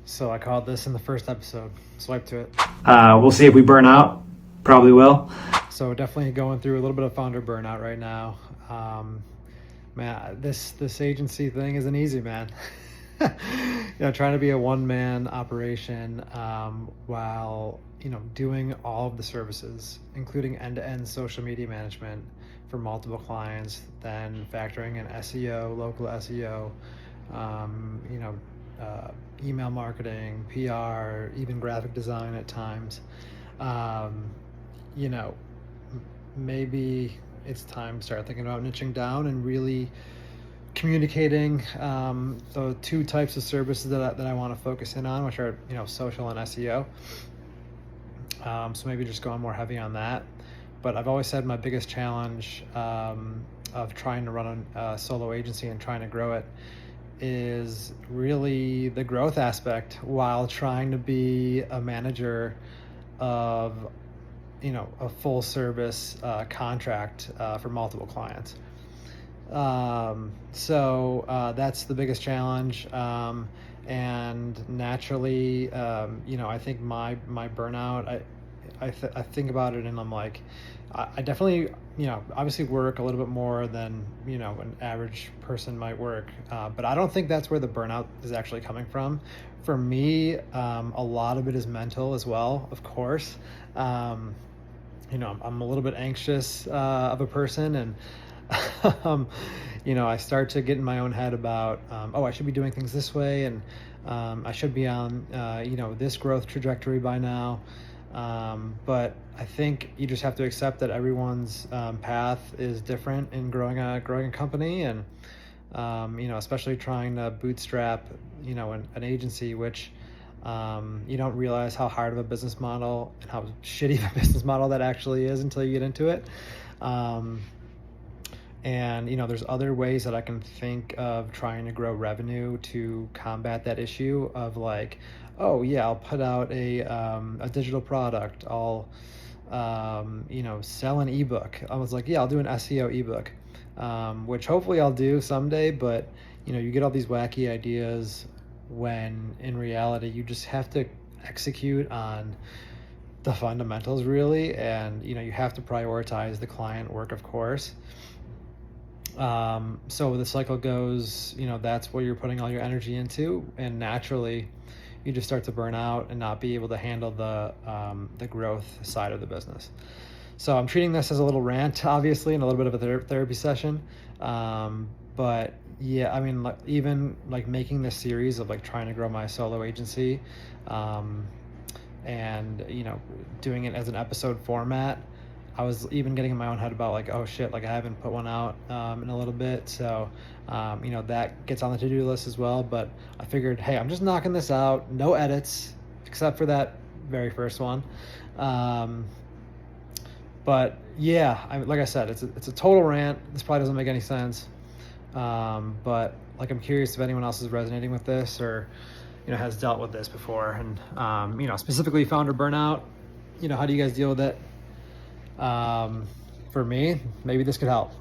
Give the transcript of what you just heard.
So I called this in the first episode. Swipe to it. We'll see if we burn out. Probably will. So definitely going through a little bit of founder burnout right now. Man, this agency thing isn't easy, man. Trying to be a one-man operation while doing all of the services, including end-to-end social media management for multiple clients, then factoring in SEO, local SEO, email marketing, PR, even graphic design at times. Maybe it's time to start thinking about niching down and really communicating the two types of services that I want to focus in on, which are social and SEO. So maybe just going more heavy on that. But I've always said my biggest challenge of trying to run a solo agency and trying to grow it is really the growth aspect while trying to be a manager of a full service contract for multiple clients. So that's the biggest challenge. And naturally, I think my burnout, I think about it and I'm like, I definitely, obviously work a little bit more than, an average person might work. But I don't think that's where the burnout is actually coming from. For me, a lot of it is mental as well, of course. I'm a little bit anxious of a person, and I start to get in my own head about, I should be doing things this way, and I should be on, this growth trajectory by now. But I think you just have to accept that everyone's path is different in growing a company, and especially trying to bootstrap, an agency, which you don't realize how hard of a business model and how shitty of a business model that actually is until you get into it. And there's other ways that I can think of trying to grow revenue to combat that issue of like, I'll put out a digital product. I'll sell an ebook. I was like, I'll do an SEO ebook, which hopefully I'll do someday. But you get all these wacky ideas when in reality you just have to execute on the fundamentals really, and you have to prioritize the client work, of course. So the cycle goes, that's where you're putting all your energy into, and naturally you just start to burn out and not be able to handle the growth side of the business. So I'm treating this as a little rant, obviously, and a little bit of a therapy session. But yeah, I mean, even making this series of trying to grow my solo agency, and doing it as an episode format, I was even getting in my own head about oh shit, I haven't put one out in a little bit. So, that gets on the to-do list as well. But I figured, hey, I'm just knocking this out. No edits, except for that very first one. But yeah, like I said, it's a total rant. This probably doesn't make any sense. But I'm curious if anyone else is resonating with this or, has dealt with this before. And, specifically founder burnout, how do you guys deal with it? For me, maybe this could help.